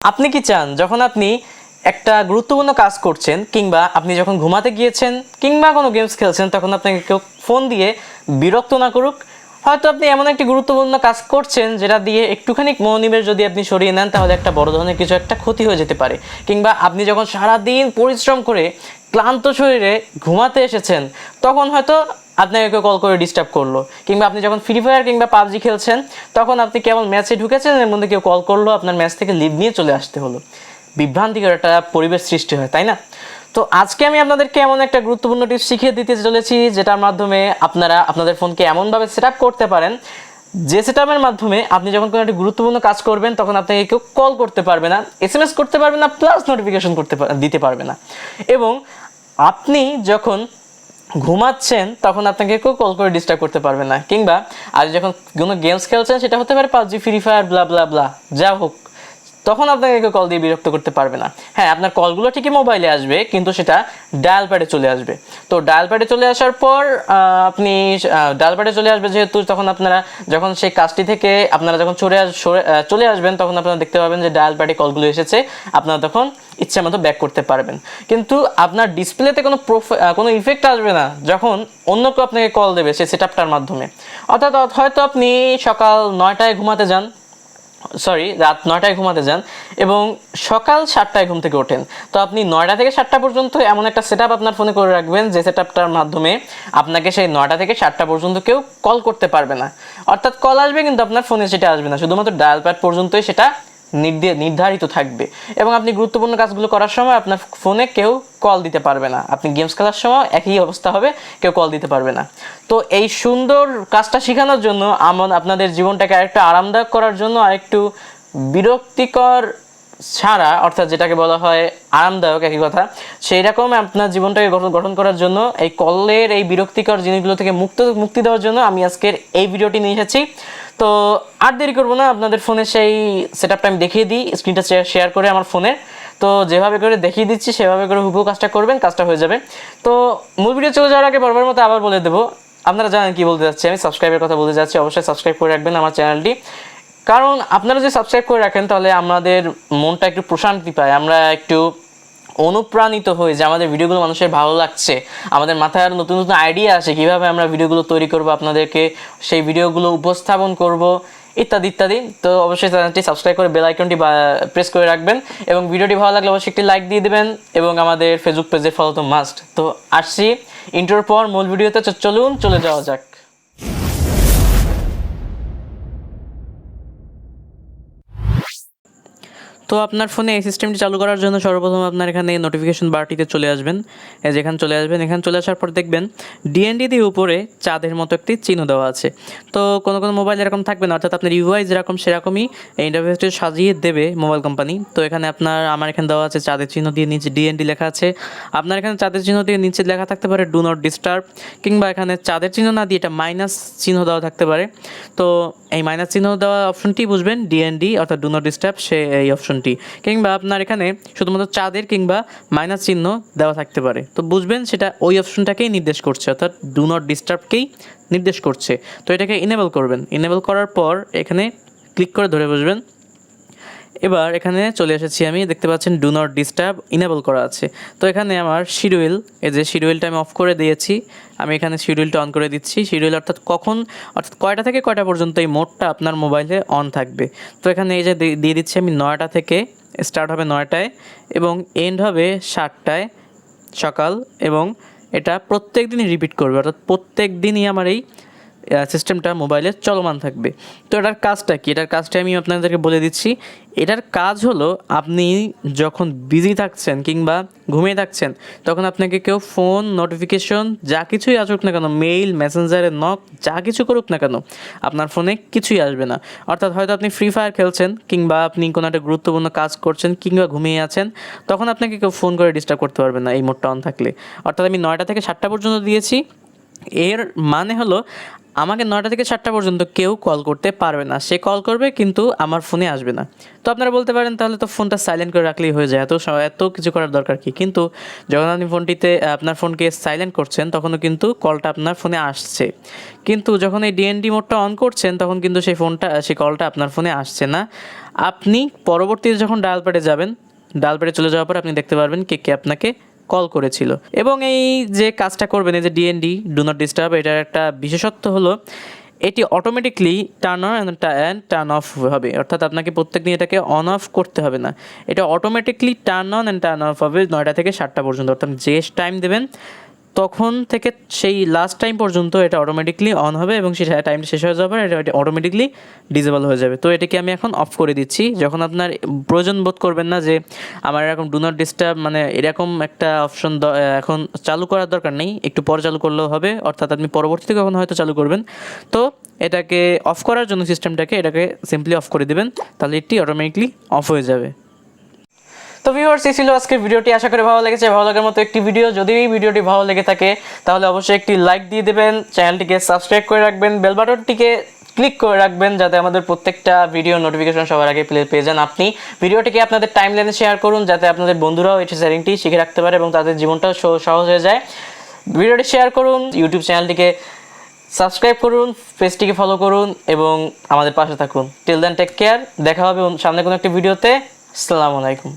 আপনি কি চান যখন আপনি একটা গুরুত্বপূর্ণ কাজ করছেন কিংবা আপনি যখন ঘুমাতে গিয়েছেন কিংবা কোনো গেমস খেলছেন তখন আপনাকে কেউ ফোন দিয়ে বিরক্ত না করুক? হয়তো আপনি এমন একটি গুরুত্বপূর্ণ কাজ করছেন যেটা দিয়ে একটুখানি মনোনিবেশ যদি আপনি সরিয়ে নেন তাহলে একটা বড় ধরনের কিছু একটা ক্ষতি হয়ে যেতে পারে। কিংবা আপনি যখন সারাদিন পরিশ্রম করে ক্লান্ত শরীরে ঘুমাতে এসেছেন তখন হয়তো আপনাকে কেউ কল করে ডিস্টার্ব করলো, কিংবা আপনি যখন ফ্রি ফায়ার কিংবা পাবজি খেলছেন তখন আপনি কেবল ম্যাচে ঢুকেছেন, এর মধ্যে কেউ কল করলো, আপনার ম্যাচ থেকে লিভ নিয়ে চলে আসতে হলো। বিভ্রান্তিকর একটা পরিবেশ সৃষ্টি হয়, তাই না? তো আজকে আমি আপনাদেরকে এমন একটা গুরুত্বপূর্ণ টিপস শিখিয়ে দিতে চলেছি যেটার মাধ্যমে আপনারা আপনাদের ফোনকে এমনভাবে সেট আপ করতে পারেন যে সেট আপের মাধ্যমে আপনি যখন কোনো একটা গুরুত্বপূর্ণ কাজ করবেন তখন আপনাকে কেউ কল করতে পারবে না, এসএমএস করতে পারবে না, প্লাস নোটিফিকেশন দিতে পারবে না। এবং আপনি যখন ঘুমাচ্ছেন তখন আপনাকে কেউ কল করে ডিস্টার্ব করতে পারবে না। কিংবা আর যখন কোনো গেমস খেলছেন, সেটা হতে পারে পাবজি, ফ্রি ফায়ার, ব্লা ব্লা ব্লা, যা হোক, তখন আপনাকে কেউ কল দিয়ে বিরক্ত করতে পারবে না। হ্যাঁ, আপনার কলগুলো ঠিকই মোবাইলে আসবে কিন্তু সেটা ডায়াল প্যাডে চলে আসবে। তো ডায়াল প্যাডে চলে আসার পর আপনি ডায়াল প্যাডে চলে আসবে যেহেতু, তখন আপনারা যখন সেই কাজটি থেকে আপনারা যখন চলে আসবেন তখন আপনারা দেখতে পাবেন যে ডায়াল প্যাডে কলগুলো এসেছে, আপনারা তখন ইচ্ছা মতো ব্যাক করতে পারবেন। কিন্তু আপনার ডিসপ্লেতে কোনো ইফেক্ট আসবে না যখন অন্য কেউ আপনাকে কল দেবে সেই সেট আপটার মাধ্যমে। অর্থাৎ হয়তো আপনি সকাল 9টায় ঘুমাতে যান, রাত 9টায় ঘুমাতে যান এবং সকাল 7টায় ঘুম থেকে ওঠেন। তো আপনি 9টা থেকে 7টা পর্যন্ত এমন একটা সেট আপ আপনার ফোনে করে রাখবেন যে সেট আপটার মাধ্যমে আপনাকে সেই 9টা থেকে 7টা পর্যন্ত কেউ কল করতে পারবে না। অর্থাৎ কল আসবে কিন্তু আপনার ফোনে সেটা আসবে না, শুধুমাত্র ডায়াল প্যাড পর্যন্তই সেটা নির্ধারিত থাকবে। এবং আপনি গুরুত্বপূর্ণ কাজগুলো করার সময় আপনার ফোনে কেউ কল দিতে পারবে না। আপনি গেমস খেলার সময় একই অবস্থা হবে, কেউ কল দিতে পারবে না। তো এই সুন্দর কাজটা শেখানোর জন্য আপনাদের জীবনটাকে আরেকটু আরামদায়ক করার জন্য, আরেকটু বিরক্তিকর ছাড়া, অর্থাৎ যেটাকে বলা হয় আরামদায়ক একই কথা, সেই রকম আপনার জীবনটাকে গঠন করার জন্য এই কলের এই বিরক্তিকর জিনিসগুলো থেকে মুক্তি দেওয়ার জন্য আমি আজকের এই ভিডিওটি নিয়ে এসেছি। তো আর দেরি করবো না, আপনাদের ফোনে সেই সেট আপটা আমি দেখিয়ে দিই স্ক্রিনটা শেয়ার করে আমার ফোনের। তো যেভাবে করে দেখিয়ে দিচ্ছি সেভাবে করে হুবহু কাজটা করবেন, কাজটা হয়ে যাবে। তো মূল ভিডিও চলে যাওয়ার আগে বরাবর মতো আবার বলে দেবো, আপনারা জানেন কি বলতে যাচ্ছি, আমি সাবস্ক্রাইবের কথা বলতে যাচ্ছি। অবশ্যই সাবস্ক্রাইব করে রাখবেন আমার চ্যানেলটি, কারণ আপনারা যদি সাবস্ক্রাইব করে রাখেন তাহলে আমাদের মনটা একটু প্রশান্তি পায়, আমরা একটু অনুপ্রাণিত হই যে আমাদের ভিডিওগুলো মানুষের ভালো লাগছে, আমাদের মাথায় আরও নতুন নতুন আইডিয়া আসে কীভাবে আমরা ভিডিওগুলো তৈরি করব, আপনাদেরকে সেই ভিডিওগুলো উপস্থাপন করব, ইত্যাদি ইত্যাদি। তো অবশ্যই চ্যানেলটি সাবস্ক্রাইব করে বেল আইকনটি প্রেস করে রাখবেন এবং ভিডিওটি ভালো লাগলে অবশ্যই একটি লাইক দিয়ে দেবেন এবং আমাদের ফেসবুক পেজে ফলো তো মাস্ট। তো আসছি ইন্টার পর মূল ভিডিওতে, চলুন চলে যাওয়া যাক। তো আপনার ফোনে এই সিস্টেমটি চালু করার জন্য সর্বপ্রথম আপনার এখানে নোটিফিকেশন বারটিতে চলে আসবেন। যেখানে চলে আসবেন, এখানে চলে আসার পর দেখবেন ডিএনডি দিয়ে উপরে চাঁদের মতো একটি চিহ্ন দেওয়া আছে। তো কোনো মোবাইল এরকম থাকবে না, অর্থাৎ আপনার ইউআই যেরকম সেরকমই ইন্টারফেসটি সাজিয়ে দেবে মোবাইল কোম্পানি। তো এখানে আমার এখানে দেওয়া আছে চাঁদের চিহ্ন দিয়ে, নিচে ডিএনডি লেখা আছে। আপনার এখানে চাঁদের চিহ্ন দিয়ে নিচে লেখা থাকতে পারে ডু নট ডিস্টার্ব, কিংবা এখানে চাঁদের চিহ্ন না দিয়ে এটা মাইনাস চিহ্ন দেওয়া থাকতে পারে। তো এই মাইনাস চিহ্ন দেওয়া অপশনটি বুঝবেন ডিএনডি অর্থাৎ ডু নট ডিস্টার্ব, সে এই অপশন। কিংবা আপনার এখানে শুধুমাত্র চাঁদের কিংবা মাইনাস চিহ্ন দেওয়া থাকতে পারে, তো বুঝবেন সেটা ওই অপশনটাকেই নির্দেশ করছে, অর্থাৎ ডু নট ডিস্টার্বকেই নির্দেশ করছে। তো এটাকে ইনেবল করবেন। ইনেবল করার পর এখানে ক্লিক করে ধরে বসবেন। এবার এখানে চলে এসেছি, আমি দেখতে পাচ্ছেন ডু নট ডিস্টার্ব ইনেবল করা আছে। তো এখানে আমার শিডিউল, এই যে শিডিউলটা আমি অফ করে দিয়েছি, আমি এখানে শিডিউলটা অন করে দিচ্ছি। শিডিউল অর্থাৎ কয়টা থেকে কয়টা পর্যন্ত এই মোডটা আপনার মোবাইলে অন থাকবে। তো এখানে এই যে দিয়ে দিচ্ছি আমি 9টা থেকে, স্টার্ট হবে 9টায় এবং এন্ড হবে 7টায় সকাল, এবং এটা প্রত্যেক দিনই রিপিট করবে, অর্থাৎ প্রত্যেক দিনই আমার এই সিস্টেমটা মোবাইলে চলমান থাকবে। তো এটার কাজটা কি, এটার কাজটা আমি আপনাদেরকে বলে দিচ্ছি। এটার কাজ হলো, আপনি যখন বিজি থাকছেন কিংবা ঘুমিয়ে থাকছেন তখন আপনাকে কেউ ফোন, নোটিফিকেশন, যা কিছুই আসুক না কেন, মেইল, মেসেঞ্জারে নক, যা কিছু করুক না কেন, আপনার ফোনে কিছুই আসবে না। অর্থাৎ হয়তো আপনি ফ্রি ফায়ার খেলছেন কিংবা আপনি কোনো একটা গুরুত্বপূর্ণ কাজ করছেন কিংবা ঘুমিয়ে আছেন, তখন আপনাকে কেউ ফোন করে ডিস্টার্ব করতে পারবে না এই মোডটা অন থাকলে। অর্থাৎ আমি 9টা থেকে 7টা পর্যন্ত দিয়েছি। এর মানে হলো আমাকে 9টা থেকে 7টা পর্যন্ত কেউ কল করতে পারবে না, সে কল করবে কিন্তু আমার ফোনে আসবে না। তো আপনারা বলতে পারেন তাহলে তো ফোনটা সাইলেন্ট করে রাখলেই হয়ে যায়, এত কিছু করার দরকার কি? কিন্তু যখন আপনি আপনার ফোনকে সাইলেন্ট করছেন তখনও কিন্তু কলটা আপনার ফোনে আসছে, কিন্তু যখন এই ডিএনডি মোডটা অন করছেন তখন কিন্তু সেই কলটা আপনার ফোনে আসছে না। আপনি পরবর্তীতে যখন ডায়াল প্যাডে যাবেন, ডায়াল প্যাডে চলে যাওয়ার পর আপনি দেখতে পারবেন কে কে আপনাকে কল করেছিল। এবং এই যে কাজটা করবেন, এই যে ডিএনডি ডু নট ডিস্টার্ব, এটার একটা বিশেষত্ব হলো এটি automatically turn on and turn off হবে, অর্থাৎ আপনাকে প্রত্যেকদিন এটাকে অন অফ করতে হবে না, এটা automatically turn on and turn off হবে 9টা থেকে 7টা পর্যন্ত। অর্থাৎ যে টাইম দেবেন তখন থেকে সেই লাস্ট টাইম পর্যন্ত এটা অটোমেটিকলি অন হবে এবং সেই টাইমটা শেষ হয়ে যাওয়ার পর এটা অটোমেটিকলি ডিসেবল হয়ে যাবে। তো এটাকে আমি এখন অফ করে দিচ্ছি। যখন আপনার প্রয়োজন বোধ করবেন না যে আমার এরকম ডু নট ডিস্টার্ব, মানে এরকম একটা অপশন এখন চালু করার দরকার নেই, একটু পরে চালু করলেও হবে, অর্থাৎ আপনি পরবর্তীতে কখন হয়তো চালু করবেন, তো এটাকে অফ করার জন্য এটাকে সিম্পলি অফ করে দেবেন, তাহলে এটি অটোমেটিকলি অফ হয়ে যাবে। তো ভিউয়ার্স, এই ছিল আজকের ভিডিওটি, আশা করি ভালো লেগেছে। ভালো লাগার মতো একটি ভিডিও, যদি এই ভিডিওটি ভালো লেগে থাকে তাহলে অবশ্যই একটি লাইক দিয়ে দেবেন, চ্যানেলটিকে সাবস্ক্রাইব করে রাখবেন, বেল বাটনটিকে ক্লিক করে রাখবেন যাতে আমাদের প্রত্যেকটা ভিডিও নোটিফিকেশন সবার আগে পেয়ে যান আপনি। ভিডিওটিকে আপনাদের টাইমলাইনে শেয়ার করুন যাতে আপনাদের বন্ধুরাও এই সেটিংটি শিখে রাখতে পারে এবং তাদের জীবনটাও সহজ হয়ে যায়। ভিডিওটি শেয়ার করুন, ইউটিউব চ্যানেলটিকে সাবস্ক্রাইব করুন, পেজটিকে ফলো করুন এবং আমাদের পাশে থাকুন। টিল দেন টেক কেয়ার, দেখা হবে সামনে কোনো একটি ভিডিওতে। আসসালামু আলাইকুম।